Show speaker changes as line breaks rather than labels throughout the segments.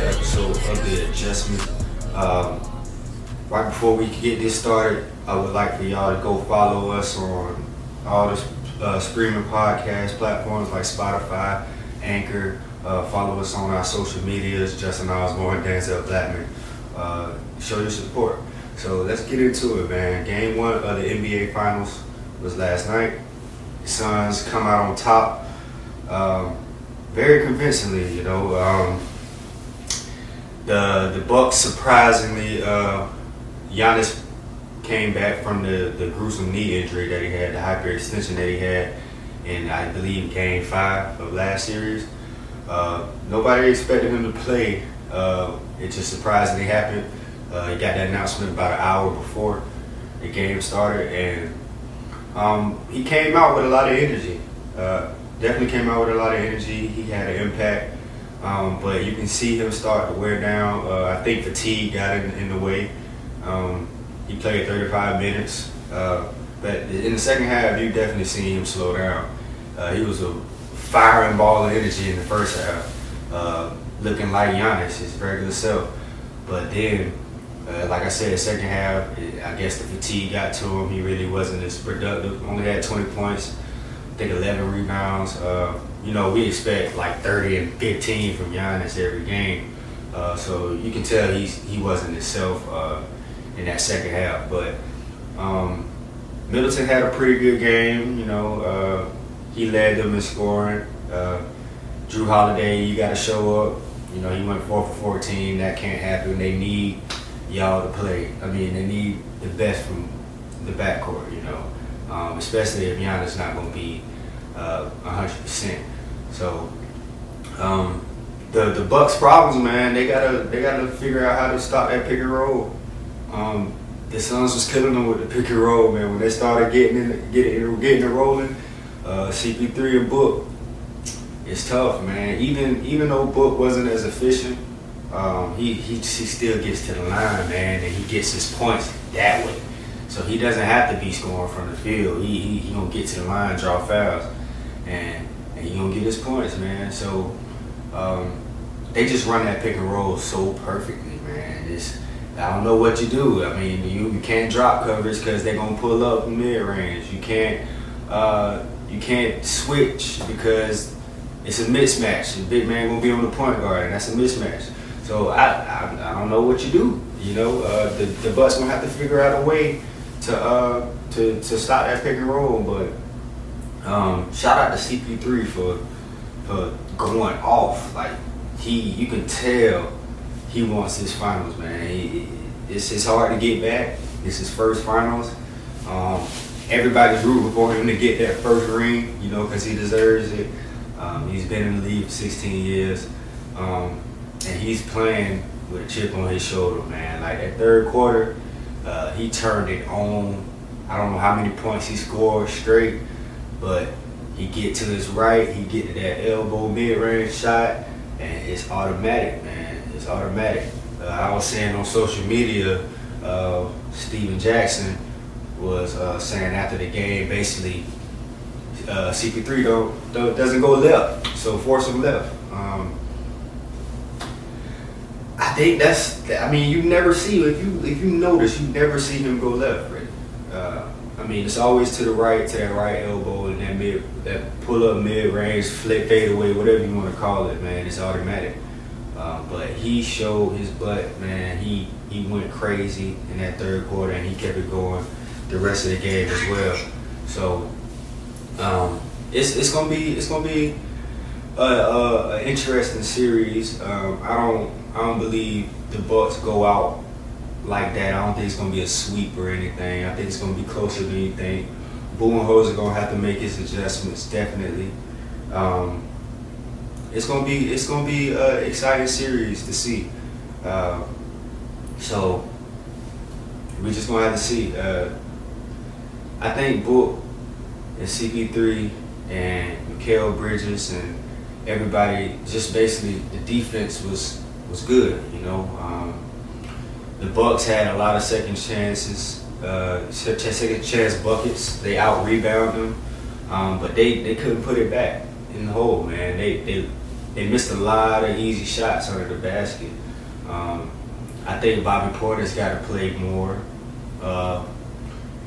another episode of The Adjustment. Right before we get this started, I would like for y'all to go follow us on all the streaming podcast platforms like Spotify, Anchor. Follow us on our social medias, Justin Osborne, Denzel Blackman. Show your support. So let's get into it, man. Game 1 of the NBA Finals was last night. The Suns come out on top very convincingly, you know. The Bucks surprisingly, Giannis came back from the gruesome knee injury that he had, the hyperextension that he had in, I believe, Game 5 of last series. Nobody expected him to play. It just surprisingly happened. He got that announcement about an hour before the game started, and he came out with a lot of energy. Definitely came out with a lot of energy. He had an impact, but you can see him start to wear down. I think fatigue got in the way. He played 35 minutes, but in the second half, you definitely seen him slow down. He was a firing ball of energy in the first half, looking like Giannis, his regular self. But then, like I said, second half, I guess the fatigue got to him. He really wasn't as productive. Only had 20 points, I think 11 rebounds. You know, we expect like 30 and 15 from Giannis every game. So you can tell he wasn't himself in that second half. But Middleton had a pretty good game. You know, he led them in scoring. Drew Holiday, you got to show up. You know, he went 4 for 14. That can't happen. They need y'all to play. I mean, they need the best from the backcourt, you know, especially if Giannis not going to be 100%. So the Bucks' problems, man, they gotta figure out how to stop that pick and roll. The Suns was killing them with the pick and roll, man. When they started getting it rolling, CP3 and Book, it's tough, man. Even though Book wasn't as efficient, he still gets to the line, man, and he gets his points that way. So he doesn't have to be scoring from the field. He gonna get to the line, draw fouls, and he gonna get his points, man. So they just run that pick and roll so perfectly, man. I don't know what you do. I mean, you can't drop coverage because they're gonna pull up mid range. You can't switch because it's a mismatch. The big man gonna be on the point guard, and that's a mismatch. So I don't know what you do. You know, the Bucks gonna have to figure out a way to stop that pick and roll. But shout out to CP3 for going off. Like you can tell he wants his finals, man. It's hard to get back. It's his first finals. Everybody's rooting for him to get that first ring, you know, because he deserves it. He's been in the league for 16 years, and he's playing with a chip on his shoulder, man. Like that third quarter, he turned it on. I don't know how many points he scored straight, but he get to his right, he get to that elbow mid-range shot, and it's automatic, man. It's automatic. I was saying on social media, Steven Jackson was saying after the game, basically, CP3 doesn't go left, so force him left. I think you never see, if you notice, you never see him go left, really. I mean, it's always to the right, to that right elbow, and that pull-up mid-range, fade away, whatever you want to call it, man. It's automatic. But he showed his butt, man. He went crazy in that third quarter, and he kept it going the rest of the game as well. So it's gonna be an interesting series. I don't believe the Bucks go out like that. I don't think it's gonna be a sweep or anything. I think it's gonna be closer than you think. Budenholzer gonna have to make his adjustments, definitely. It's gonna be an exciting series to see. So we're just gonna have to see. I think Book and CP3 and Mikal Bridges and everybody, just basically the defense was good. You know, the Bucks had a lot of second chances, second chance buckets. They out rebounded them, but they couldn't put it back in the hole, man. they missed a lot of easy shots under the basket. I think Bobby Porter's got to play more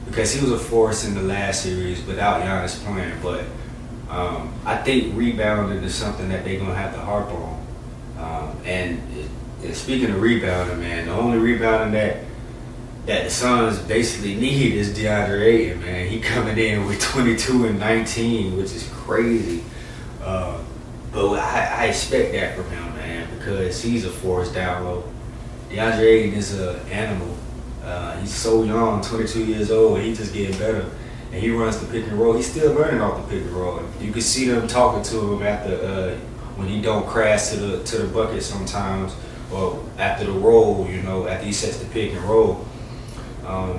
because he was a force in the last series without Giannis playing. But I think rebounding is something that they're gonna have to harp on. And speaking of rebounding, man, the only rebounding that the Suns basically need is DeAndre Ayton, man. He coming in with 22 and 19, which is crazy. But I expect that from him, man, because he's a force down low. DeAndre Ayton is an animal. He's so young, 22 years old, and he's just getting better. And he runs the pick and roll. He's still learning off the pick and roll. You can see them talking to him after when he don't crash to the bucket sometimes, or after the roll, after he sets the pick and roll.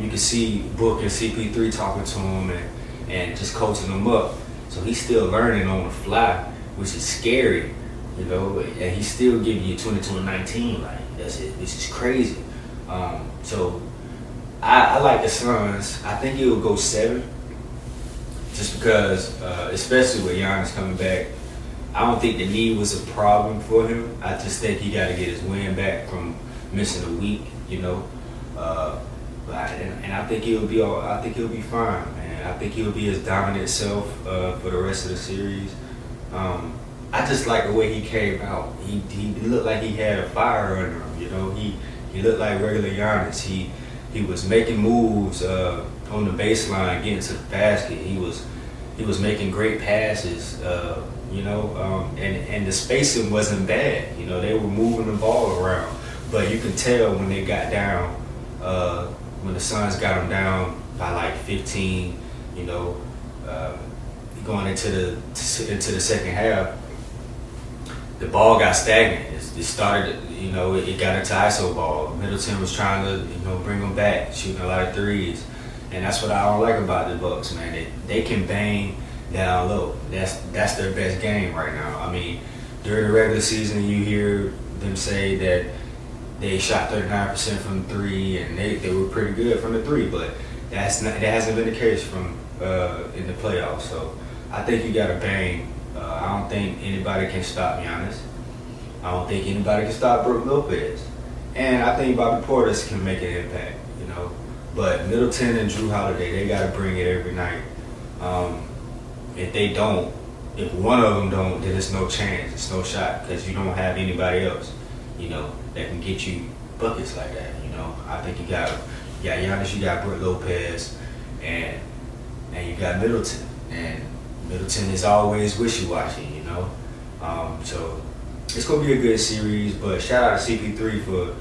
You can see Book and CP3 talking to him and just coaching him up. So he's still learning on the fly, which is scary, and he's still giving you 22 and 19, like that's it, which is crazy. So I like the Suns. I think it will go 7, just because, especially with Giannis coming back. I don't think the knee was a problem for him. I just think he got to get his wind back from missing a week, and I think he'll be all. I think he'll be fine, man. I think he'll be his dominant self for the rest of the series. I just like the way he came out. He looked like he had a fire under him. He looked like regular Giannis. He was making moves on the baseline, getting to the basket. He was making great passes. And the spacing wasn't bad. They were moving the ball around, but you can tell when they got down. When the Suns got them down by like 15, going into the second half, the ball got stagnant. It started, it got into ISO ball. Middleton was trying to, bring them back, shooting a lot of threes, and that's what I don't like about the Bucks, man. They can bang down low. That's their best game right now. I mean, during the regular season, you hear them say that they shot 39% from 3, and they were pretty good from the 3, but that hasn't been the case from in the playoffs. So I think you got to bang. I don't think anybody can stop Giannis. I don't think anybody can stop Brook Lopez, and I think Bobby Portis can make an impact. But Middleton and Drew Holiday, they got to bring it every night. If they don't, if one of them don't, then it's no chance. It's no shot because you don't have anybody else, that can get you buckets like that. I think you got Giannis, you got Brook Lopez, and you got Middleton. And Middleton is always wishy-washy, So it's going to be a good series, but shout out to CP3 for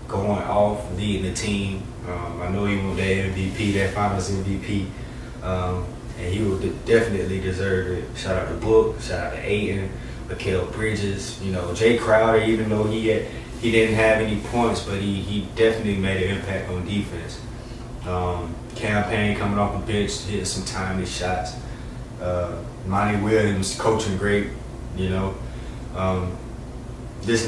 going off, leading the team. I know he won that MVP, that Finals MVP, and he will definitely deserve it. Shout out to Book, shout out to Ayton, Mikal Bridges, Jay Crowder, even though he didn't have any points, but he definitely made an impact on defense. Campaign coming off the bench, hitting some timely shots. Monty Williams coaching great, the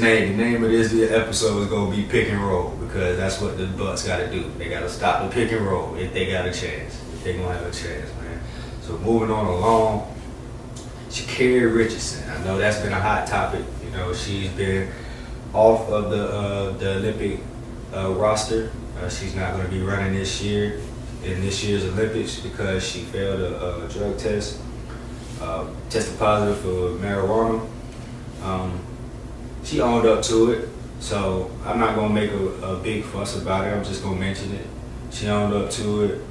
name of this episode is gonna be pick and roll, because that's what the Bucks gotta do. They gotta stop the pick and roll if they got a chance, if they gonna have a chance, man. So moving on along, Sha'carri Richardson. I know that's been a hot topic. She's been off of the Olympic roster. She's not going to be running this year in this year's Olympics because she failed a drug test, tested positive for marijuana. She owned up to it, so I'm not going to make a big fuss about it. I'm just going to mention it. She owned up to it,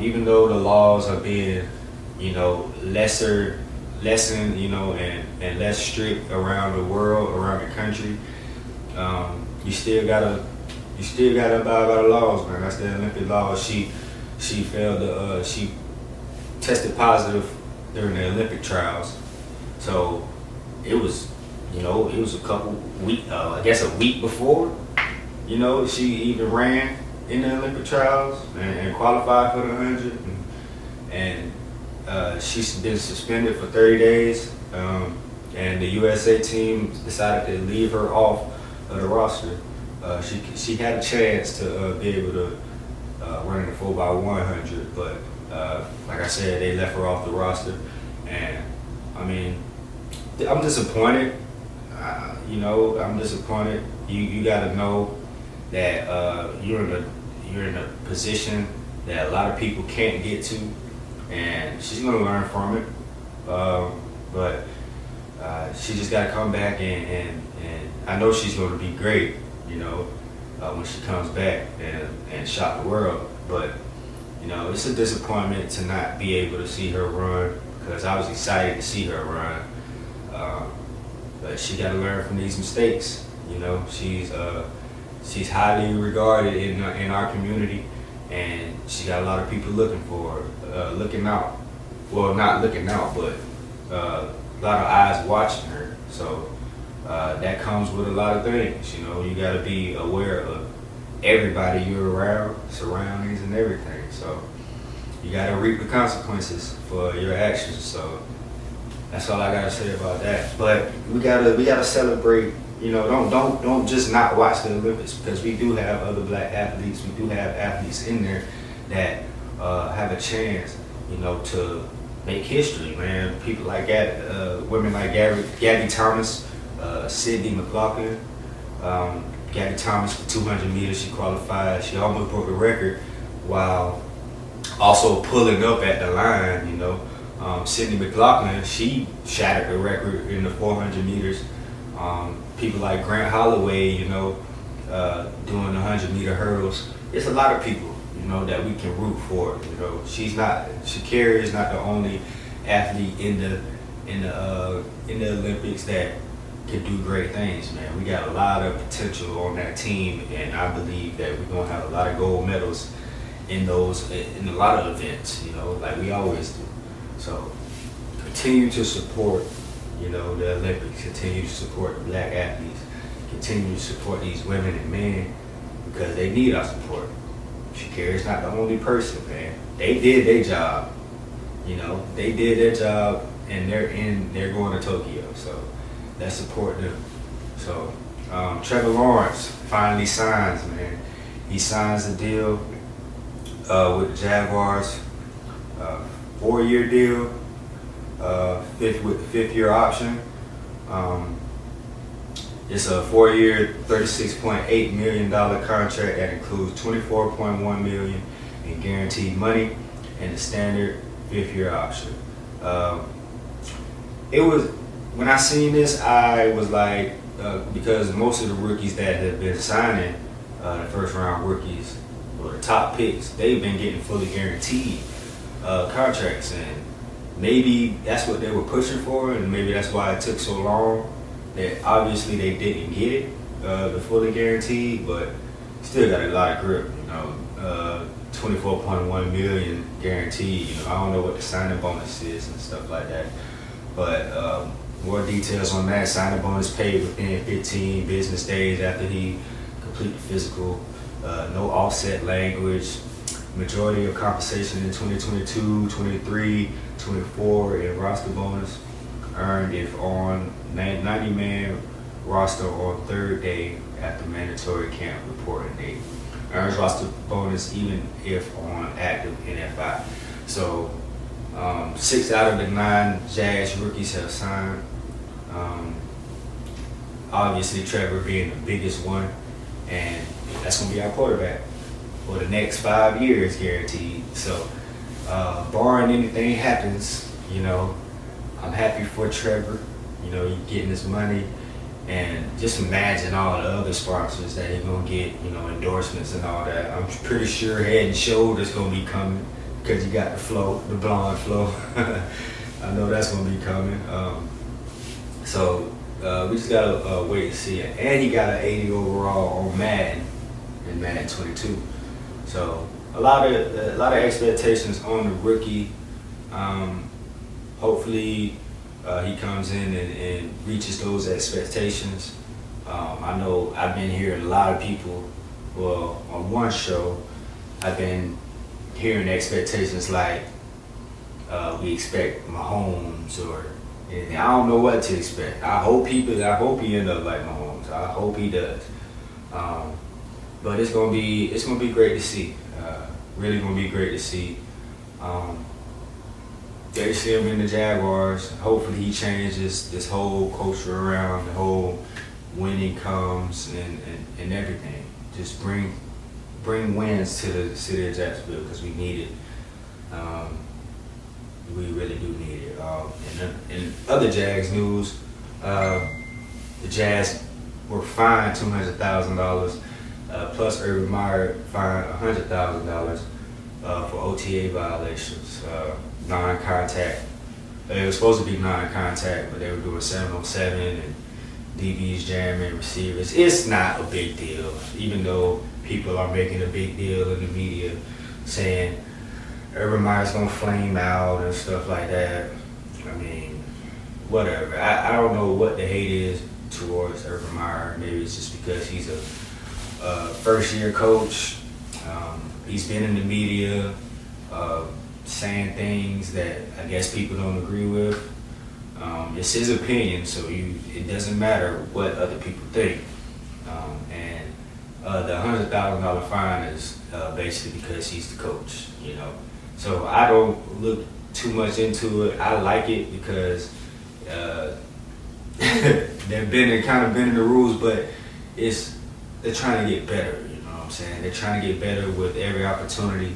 even though the laws are being, lessened, and less strict around the world, around the country. You still gotta abide by the laws, man. That's the Olympic laws. She failed she tested positive during the Olympic trials. So it was a couple weeks, I guess a week before, she even ran in the Olympic trials and qualified for the 100. And she's been suspended for 30 days, and the USA team decided to leave her off of the roster. She had a chance to be able to run in the 4x100, but like I said, they left her off the roster. And I mean, I'm disappointed. I'm disappointed. You got to know that you're in a position that a lot of people can't get to, and she's gonna learn from it. But she just got to come back, and I know she's going to be great. When she comes back and shock the world. But it's a disappointment to not be able to see her run, because I was excited to see her run. But she got to learn from these mistakes. She's highly regarded in our community, and she got a lot of people looking for her, looking out. Well, not looking out, but a lot of eyes watching her. So that comes with a lot of things. You got to be aware of everybody you're around, surroundings, and everything. So you got to reap the consequences for your actions. So that's all I got to say about that. But we gotta celebrate. Don't just not watch the Olympics, because we do have other black athletes. We do have athletes in there that have a chance, to make history, man. People like women like Gabby Thomas, Sydney McLaughlin. Gabby Thomas, for 200 meters, she qualified. She almost broke the record while also pulling up at the line. Sydney McLaughlin, she shattered the record in the 400 meters. People like Grant Holloway, doing the 100-meter hurdles. It's a lot of people, that we can root for. Sha'carri is not the only athlete in the Olympics that can do great things, man. We got a lot of potential on that team, and I believe that we're gonna have a lot of gold medals in a lot of events, like we always do. So continue to support, the Olympics. Continue to support the black athletes. Continue to support these women and men, because they need our support. Sha'carri's not the only person, man. They did their job. They did their job, and they're going to Tokyo. So let's support them. So Trevor Lawrence finally signs, man. He signs a deal with the Jaguars, 4-year deal, with the 5th-year option. It's a 4-year, $36.8 million contract that includes $24.1 million in guaranteed money and the standard 5th-year option. When I seen this, I was like, because most of the rookies that have been signing, the first-round rookies or the top picks, they've been getting fully guaranteed contracts, and maybe that's what they were pushing for, and maybe that's why it took so long. That obviously they didn't get it, the fully guaranteed, but still got a lot of grip. 24.1 million guaranteed. I don't know what the signing bonus is and stuff like that, but more details on that. Signing bonus paid within 15 business days after he completed physical. No offset language. Majority of compensation in 2022, 23, 24 in roster bonus earned if on 90-man roster on 3rd day after mandatory camp reporting date. Earns roster bonus even if on active NFI. So 6 out of the 9 Jags rookies have signed. Obviously Trevor being the biggest one, and that's going to be our quarterback for the next 5 years guaranteed. So barring anything happens, I'm happy for Trevor. He's getting his money, and just imagine all the other sponsors that he's gonna get, endorsements and all that. I'm pretty sure Head & Shoulders gonna be coming, because you got the blonde flow. I know that's gonna be coming. So we just gotta wait and see it. And he got an 80 overall on Madden in Madden 22. So a lot of expectations on the rookie. Hopefully he comes in and reaches those expectations. I know I've been hearing a lot of people, well, on one show, I've been hearing expectations like we expect Mahomes or anything. I don't know what to expect. I hope he end up like Mahomes. I hope he does. But it's gonna be great to see. Really gonna be great to see. they see him in the Jaguars. Hopefully he changes this whole culture around, the whole winning comes and everything. Just bring wins to the city of Jacksonville because we need it. We really do need it. In other Jags news, the Jazz were fined $200,000 plus Urban Meyer fined $100,000 for OTA violations, non-contact. It was supposed to be non-contact, but they were doing 7-on-7 and DBs jamming receivers. It's not a big deal, even though people are making a big deal in the media saying Urban Meyer's gonna flame out and stuff like that. I mean, whatever. I don't know what the hate is towards Urban Meyer. Maybe it's just because he's a first-year coach. He's been in the media saying things that I guess people don't agree with. It's his opinion, so it doesn't matter what other people think. And the $100,000 fine is basically because he's the coach, you know. So I don't look too much into it. I like it because they've kind of been in the rules, but they're trying to get better. You know what I'm saying? They're trying to get better with every opportunity.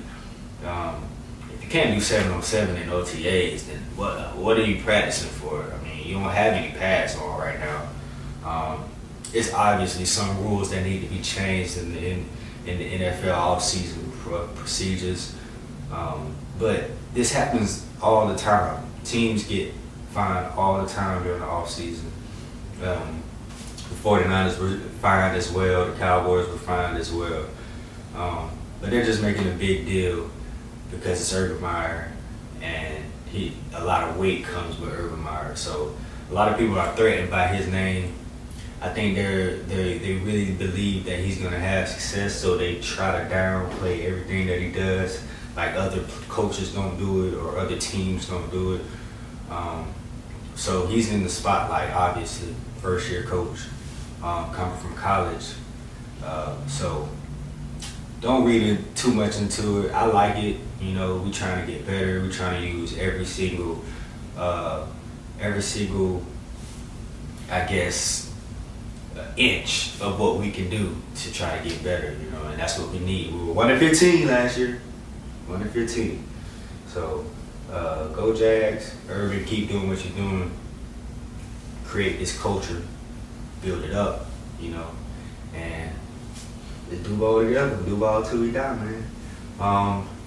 If you can't do 7-on-7 in OTAs, then what are you practicing for? I mean, you don't have any pads on right now. It's obviously some rules that need to be changed in the NFL offseason procedures. But this happens all the time. Teams get fined all the time during the offseason. The 49ers were fined as well. The Cowboys were fined as well. But they're just making a big deal because it's Urban Meyer, and a lot of weight comes with Urban Meyer. So a lot of people are threatened by his name. I think they really believe that he's going to have success, so they try to downplay everything that he does, like other coaches don't do it or other teams don't do it. So he's in the spotlight, obviously, first-year coach, coming from college. So don't read too much into it. I like it. You know, we're trying to get better. We're trying to use every single, I guess, inch of what we can do to try to get better. You know, and that's what we need. We were 1-15 last year. 1-15. So go Jags. Urban, keep doing what you're doing. Create this culture. Build it up. You know, and let's do ball together. Do ball till we die, man.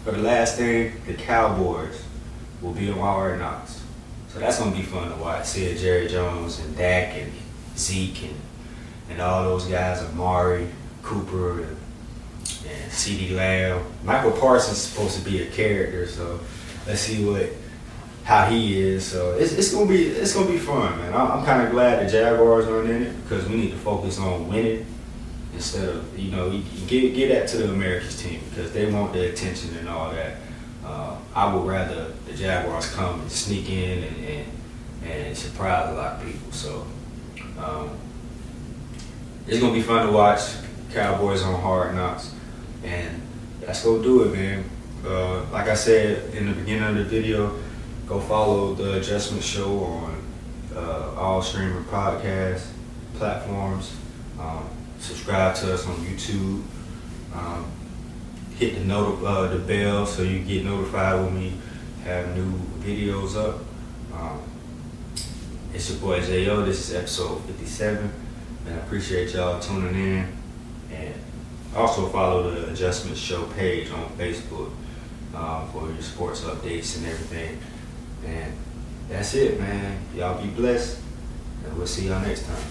For the last thing, the Cowboys will be on Hard Knocks. So that's going to be fun to watch. See Jerry Jones and Dak and Zeke and all those guys, Amari, Cooper, and CeeDee Lamb. Michael Parsons is supposed to be a character, so let's see how he is. So it's gonna be fun, man. I'm kind of glad the Jaguars aren't in it because we need to focus on winning instead of, you know, get that to the Americans team because they want the attention and all that. I would rather the Jaguars come and sneak in and surprise a lot of people. So it's gonna be fun to watch. Cowboys on Hard Knocks, and let's go do it, man. Like I said in the beginning of the video, go follow the Adjustment Show on all streaming podcast platforms. Subscribe to us on YouTube. Hit the bell so you get notified when we have new videos up. It's your boy J.O. This is episode 57. And I appreciate y'all tuning in. And also follow the Adjustment Show page on Facebook for your sports updates and everything. And that's it, man. Y'all be blessed. And we'll see y'all next time.